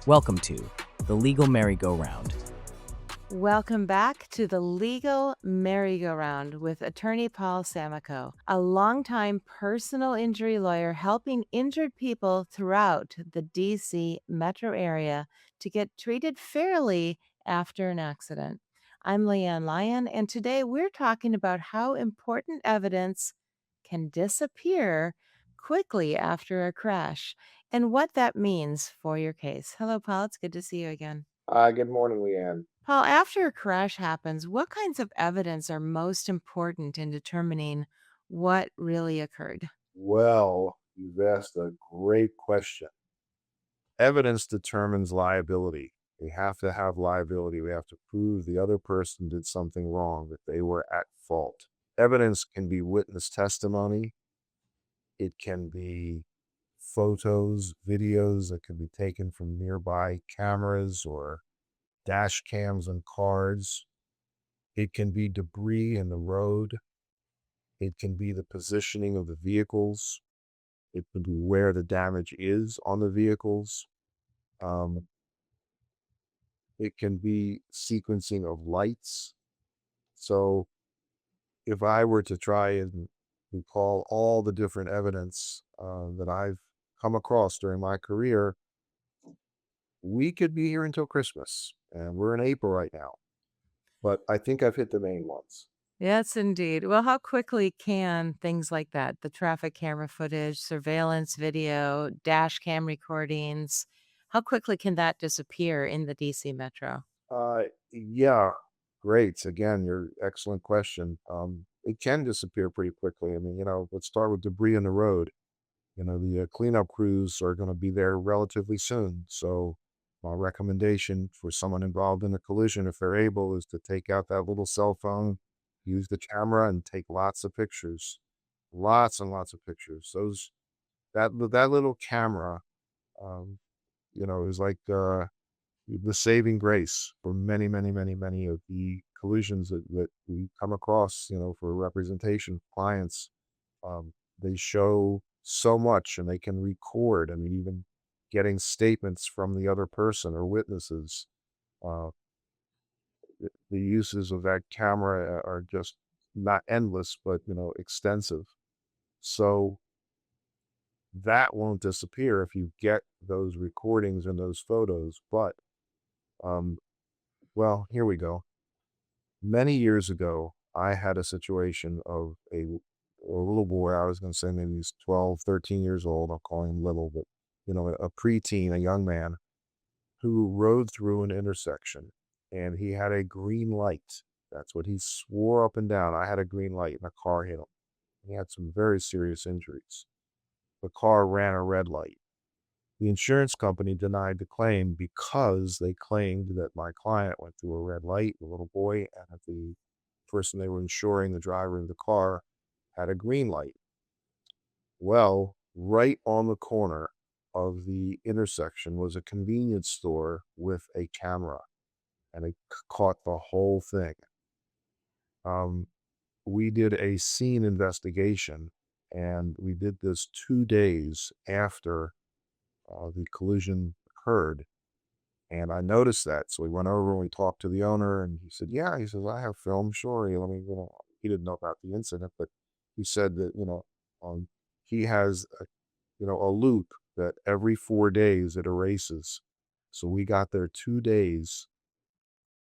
Welcome to the Legal Merry-Go-Round. Welcome back to the Legal Merry-Go-Round with attorney Paul Samakow, a longtime personal injury lawyer helping injured people throughout the DC metro area to get treated fairly after an accident. I'm LeAnn Lyon, and today we're talking about how important evidence can disappear quickly after a crash and what that means for your case. Hello, Paul. It's good to see you again. Good morning, Leanne. Paul, after a crash happens, what kinds of evidence are most important in determining what really occurred? Well, you've asked a great question. Evidence determines liability. We have to have liability. We have to prove the other person did something wrong, that they were at fault. Evidence can be witness testimony. It can be photos, videos that can be taken from nearby cameras or dash cams and cars. It can be debris in the road. It can be the positioning of the vehicles. It could be where the damage is on the vehicles. Um, it can be sequencing of lights. So if I were to try and recall all the different evidence that I've come across during my career, we could be here until Christmas. And we're in April right now. But I think I've hit the main ones. Yes, indeed. Well, how quickly can things like that, the traffic camera footage, surveillance video, dash cam recordings, how quickly can that disappear in the DC metro? Yeah, great. Again, your excellent question. It can disappear pretty quickly. I mean, let's start with debris in the road. The cleanup crews are going to be there relatively soon. So, my recommendation for someone involved in a collision, if they're able, is to take out that little cell phone, use the camera, and take lots of pictures, lots and lots of pictures. That little camera, um, is like the saving grace for many, many, many, many of the collisions that we come across. For representation clients. They show so much and they can record. I mean, even getting statements from the other person or witnesses. Uh, the uses of that camera are just not endless, but, extensive. So that won't disappear if you get those recordings and those photos. But, um, well, here we go. Many years ago, I had a situation of a little boy. I was going to say maybe he's 12, 13 years old. I'll call him little, but a preteen, a young man who rode through an intersection and he had a green light. That's what he swore up and down. I had a green light and a car hit him. He had some very serious injuries. The car ran a red light. The insurance company denied the claim because they claimed that my client went through a red light, the little boy, and that the person they were insuring, the driver of the car, had a green light. Well, right on the corner of the intersection was a convenience store with a camera, and it caught the whole thing. Um, we did a scene investigation, and we did this 2 days after the collision occurred. And I noticed that. So we went over and we talked to the owner and he said, yeah, he says, I have film. Sure. Let me, he didn't know about the incident, but he said that, he has, a loop that every 4 days it erases. So we got there 2 days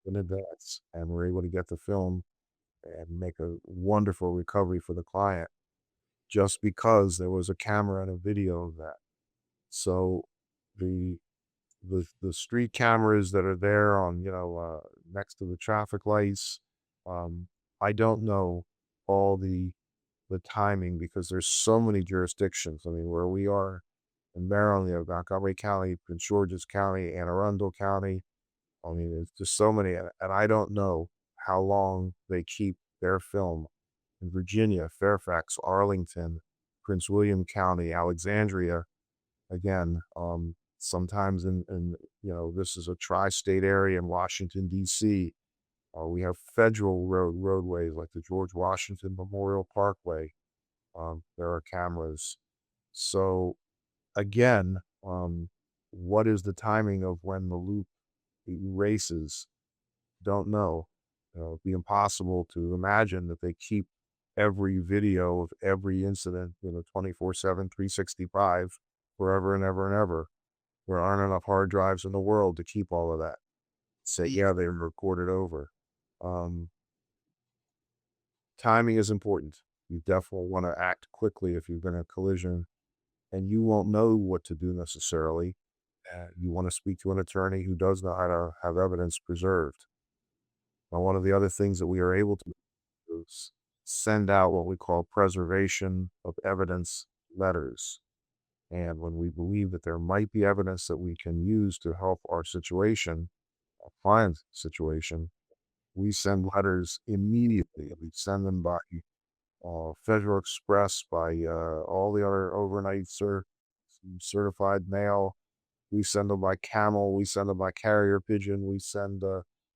in advance and we're able to get the film and make a wonderful recovery for the client just because there was a camera and a video of that. So the the street cameras that are there on, next to the traffic lights. I don't know all the timing because there's so many jurisdictions. I mean, where we are in Maryland, Montgomery County, Prince George's County, Anne Arundel County. I mean, there's just so many, and I don't know how long they keep their film in Virginia, Fairfax, Arlington, Prince William County, Alexandria. Again, sometimes this is a tri-state area in Washington, D.C. We have federal roadways like the George Washington Memorial Parkway. There are cameras. So again, What is the timing of when the loop erases? Don't know. It'd be impossible to imagine that they keep every video of every incident, 24/7, 365, forever and ever and ever. There aren't enough hard drives in the world to keep all of that. Say, yeah, they recorded over. Um, Timing is important. You definitely want to act quickly if you've been in a collision, and you won't know what to do necessarily. You want to speak to an attorney who does know how to have evidence preserved. Now, one of the other things that we are able to do is send out what we call preservation of evidence letters. And when we believe that there might be evidence that we can use to help our situation, our client's situation, we send letters immediately. We send them by Federal Express, by all the other overnight certified mail. We send them by camel. We send them by carrier pigeon. We send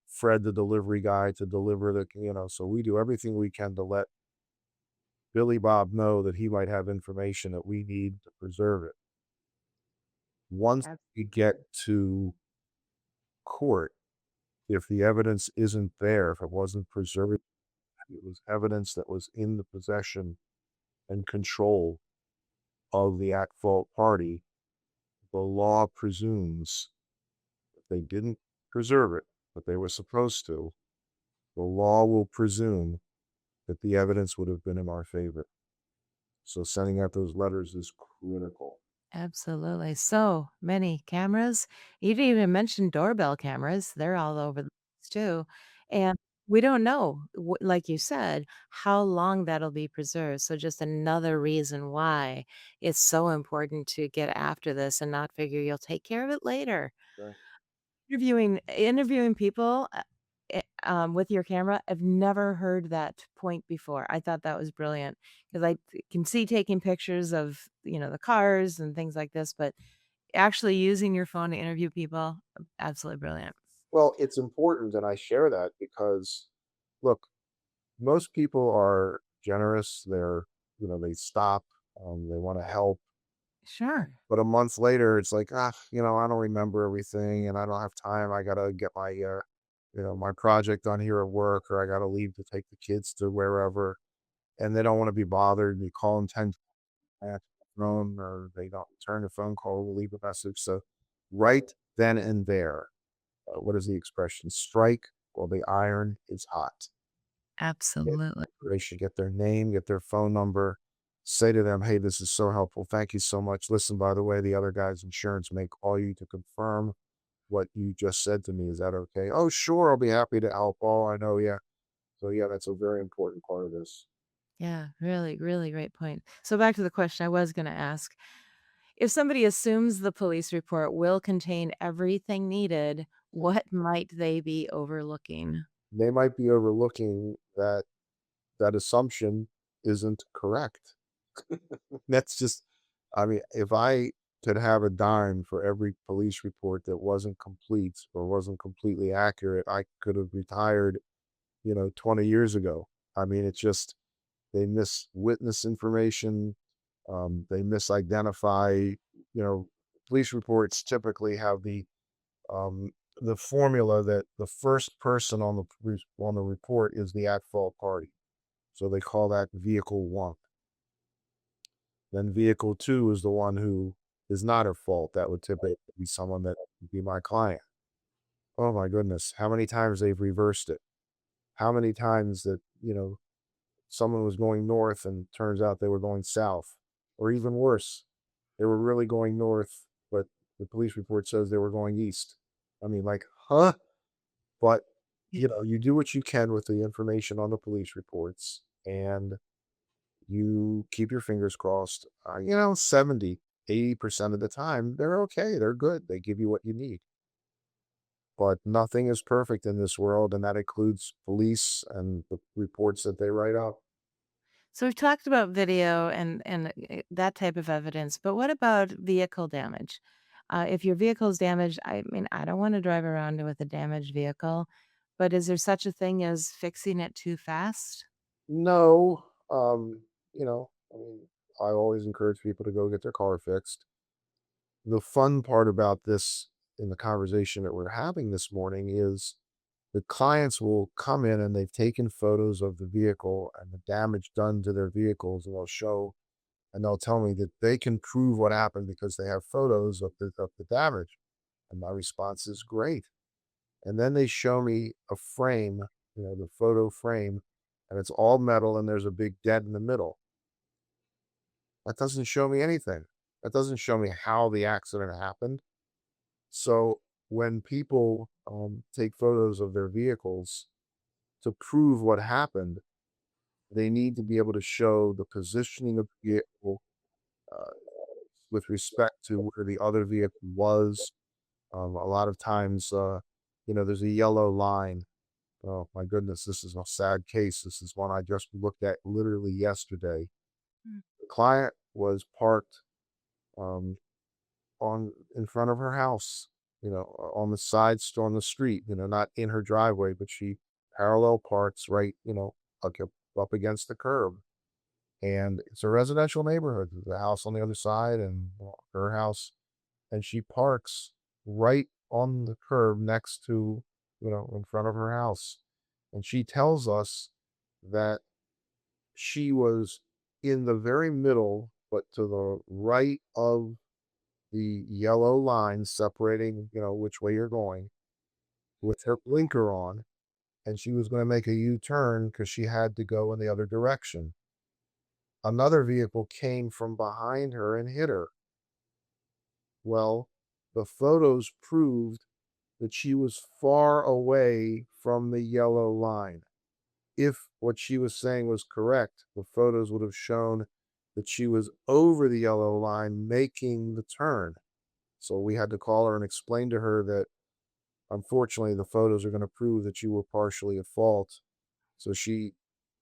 Fred, the delivery guy, to deliver so we do everything we can to let Billy Bob know that he might have information that we need to preserve it. Once Ab- we get to court, if the evidence isn't there, if it wasn't preserved, it was evidence that was in the possession and control of the at fault party, the law presumes that they didn't preserve it, but they were supposed to. The law will presume that the evidence would have been in our favor. So sending out those letters is critical. Absolutely. So many cameras. You didn't even mention doorbell cameras. They're all over the place too. And we don't know, like you said, how long that'll be preserved. So just another reason why it's so important to get after this and not figure you'll take care of it later. Okay. Interviewing people, with your camera, I've never heard that point before. I thought that was brilliant because can see taking pictures of, the cars and things like this, but actually using your phone to interview people, absolutely brilliant. Well, it's important, and I share that because, look, most people are generous. They stop, they want to help. Sure. But a month later, it's like, I don't remember everything and I don't have time. I got to get my project done here at work, or I got to leave to take the kids to wherever. And they don't want to be bothered. You call them 10 times on the phone, or they don't return the phone call, or leave a message. So, right then and there, what is the expression? Strike while the iron is hot. Absolutely. They should get their name, get their phone number, say to them, "Hey, this is so helpful. Thank you so much. Listen, by the way, the other guy's insurance may call you to confirm what you just said to me. Is that okay?" "Oh, sure. I'll be happy to help." "Oh, I know. Yeah." So, yeah, that's a very important part of this. Yeah, really, really great point. So back to the question I was going to ask. If somebody assumes the police report will contain everything needed, what might they be overlooking? They might be overlooking that assumption isn't correct. That's just, I mean, if I could have a dime for every police report that wasn't complete or wasn't completely accurate, I could have retired 20 years ago. I mean, it's just they miss witness information. They misidentify, police reports typically have um, the formula that the first person on the report is the at fault party. So they call that vehicle one. Then vehicle two is the one who is not at fault. That would typically be someone that would be my client. Oh my goodness, how many times they've reversed it? How many times that, someone was going north and turns out they were going south, or even worse, they were really going north, but the police report says they were going east. I mean, like, huh? But, you do what you can with the information on the police reports, and you keep your fingers crossed. 70, 80% of the time, they're okay. They're good. They give you what you need. But nothing is perfect in this world, and that includes police and the reports that they write up. So we've talked about video and that type of evidence, but what about vehicle damage? If your vehicle is damaged, I mean, I don't want to drive around with a damaged vehicle, but is there such a thing as fixing it too fast? No, I mean, I always encourage people to go get their car fixed. The fun part about this in the conversation that we're having this morning is the clients will come in and they've taken photos of the vehicle and the damage done to their vehicles, and they'll show and they'll tell me that they can prove what happened because they have photos of the damage. And my response is great. And then they show me a frame, the photo frame, and it's all metal and there's a big dent in the middle. That doesn't show me anything. That doesn't show me how the accident happened. So when people take photos of their vehicles to prove what happened, they need to be able to show the positioning of the vehicle uh, with respect to where the other vehicle was. A lot of times, there's a yellow line. Oh my goodness, this is a sad case. This is one I just looked at literally yesterday. Mm. The client was parked um, on in front of her house, on the on the street, not in her driveway, but she parallel parks right, up against the curb. And it's a residential neighborhood. There's a house on the other side and her house, and she parks right on the curb next to, in front of her house. And she tells us that she was in the very middle, but to the right of the yellow line separating, which way you're going, with her blinker on, and she was going to make a U-turn because she had to go in the other direction. Another vehicle came from behind her and hit her. Well, the photos proved that she was far away from the yellow line. If what she was saying was correct, the photos would have shown that she was over the yellow line making the turn. So we had to call her and explain to her that unfortunately the photos are going to prove that you were partially at fault. So she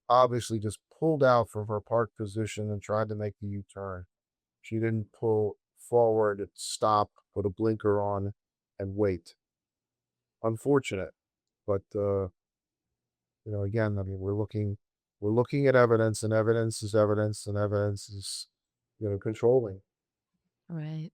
obviously just pulled out from her park position and tried to make the U-turn. She didn't pull forward, stop, put a blinker on, and wait. Unfortunate, but again, I mean, we're looking at evidence, and evidence is evidence, and evidence is, controlling. Right.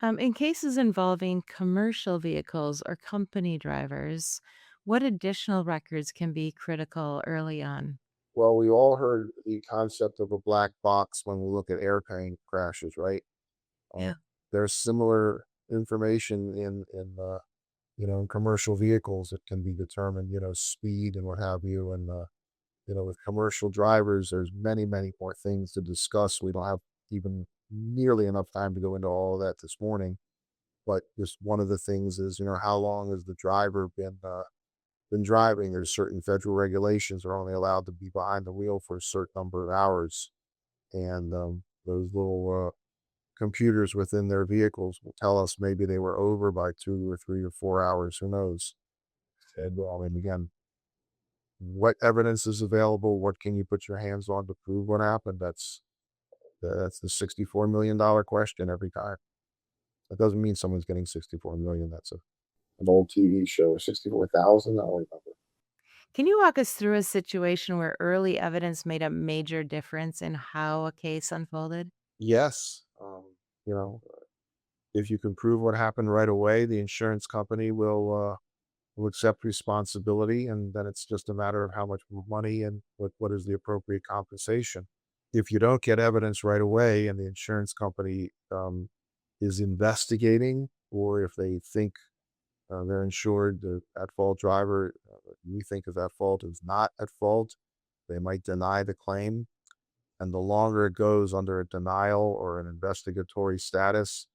In cases involving commercial vehicles or company drivers, what additional records can be critical early on? Well, we all heard the concept of a black box when we look at airplane crashes, right? Uh, Yeah. there's similar information in commercial vehicles that can be determined, speed and what have you. And, with commercial drivers, there's many, many more things to discuss. We don't have even nearly enough time to go into all of that this morning. But just one of the things is, how long has the driver been driving? There's certain federal regulations are only allowed to be behind the wheel for a certain number of hours. And those little computers within their vehicles will tell us maybe they were over by 2 or 3 or 4 hours. Who knows? And well, I mean, again, what evidence is available? What can you put your hands on to prove what happened? That's the $64 million question every time. That doesn't mean someone's getting 64 million. That's an old TV show. 64,000. I don't remember. Can you walk us through a situation where early evidence made a major difference in how a case unfolded? Yes. You know, if you can prove what happened right away, the insurance company will accept responsibility, and then it's just a matter of how much money and what is the appropriate compensation. If you don't get evidence right away, and the insurance company is investigating, or if they think they're insured, the at fault driver we think is at fault is not at fault, they might deny the claim. And the longer it goes under a denial or an investigatory status,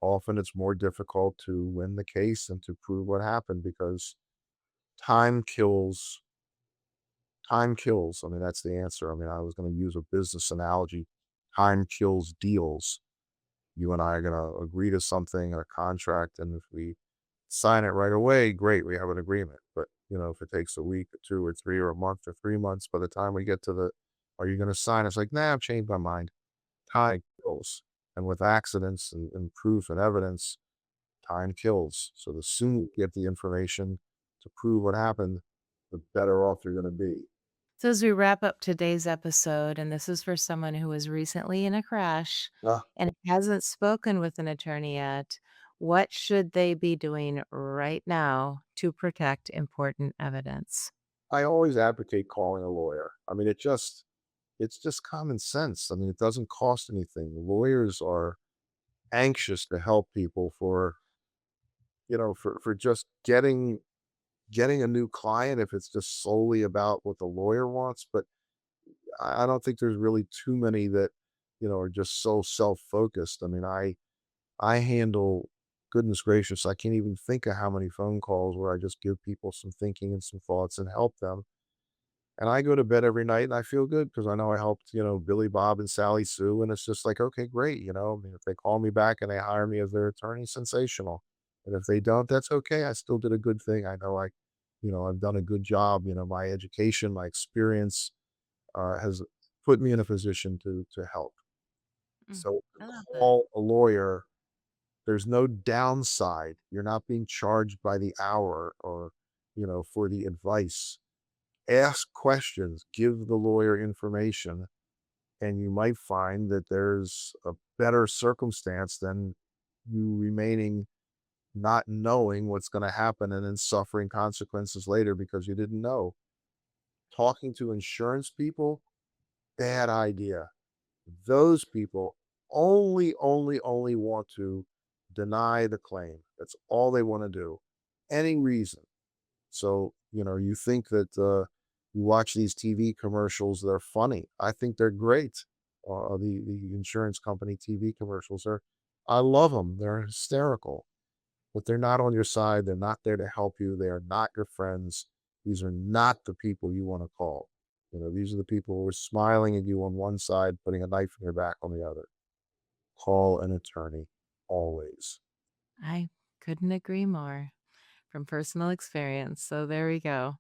often it's more difficult to win the case and to prove what happened because time kills. Time kills. I mean, that's the answer. I mean, I was going to use a business analogy. Time kills deals. You and I are going to agree to something, a contract, and if we sign it right away, great, we have an agreement. But, if it takes a week or 2 or 3 or a month or 3 months, by the time we get to are you going to sign? It's like, nah, I've changed my mind. Time kills. And with accidents and proof and evidence, time kills. So the sooner you get the information to prove what happened, the better off you're going to be. So, as we wrap up today's episode, and this is for someone who was recently in a crash Uh, and hasn't spoken with an attorney yet, what should they be doing right now to protect important evidence? I always advocate calling a lawyer. I mean, it's just common sense. I mean, it doesn't cost anything. Lawyers are anxious to help people for, for just getting a new client if it's just solely about what the lawyer wants. But I don't think there's really too many that, are just so self-focused. I mean, I handle, goodness gracious, I can't even think of how many phone calls where I just give people some thinking and some thoughts and help them. And I go to bed every night and I feel good because I know I helped, Billy Bob and Sally Sue. And it's just like, okay, great. I mean, if they call me back and they hire me as their attorney, sensational. And if they don't, that's okay. I still did a good thing. I know I've done a good job. My education, my experience has put me in a position to help. Mm, So I love that. call a lawyer. There's no downside. You're not being charged by the hour or, for the advice. Ask questions, give the lawyer information, and you might find that there's a better circumstance than you remaining not knowing what's going to happen and then suffering consequences later because you didn't know. Talking to insurance people, bad idea. Those people only want to deny the claim. That's all they want to do. Any reason. So, you think that you watch these TV commercials, they're funny. I think they're great. The insurance company TV commercials are, I love them. They're hysterical, but they're not on your side. They're not there to help you. They are not your friends. These are not the people you want to call. These are the people who are smiling at you on one side, putting a knife in your back on the other. Call an attorney always. I couldn't agree more from personal experience. So, there we go.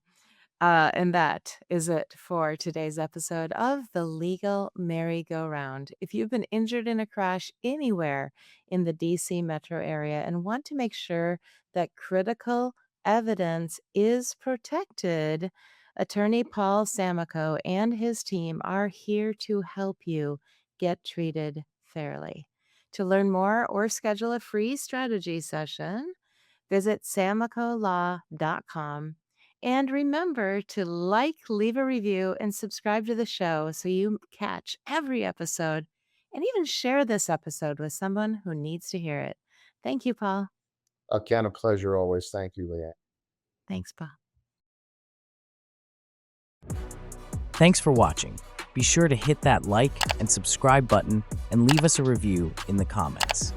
And that is it for today's episode of the Legal Merry-Go-Round. If you've been injured in a crash anywhere in the DC metro area and want to make sure that critical evidence is protected, attorney Paul Samakow and his team are here to help you get treated fairly. To learn more or schedule a free strategy session, visit samakowlaw.com. And remember to like, leave a review, and subscribe to the show so you catch every episode and even share this episode with someone who needs to hear it. Thank you, Paul. Again, a pleasure always. Thank you, LeAnn. Thanks, Paul. Thanks for watching. Be sure to hit that like and subscribe button and leave us a review in the comments.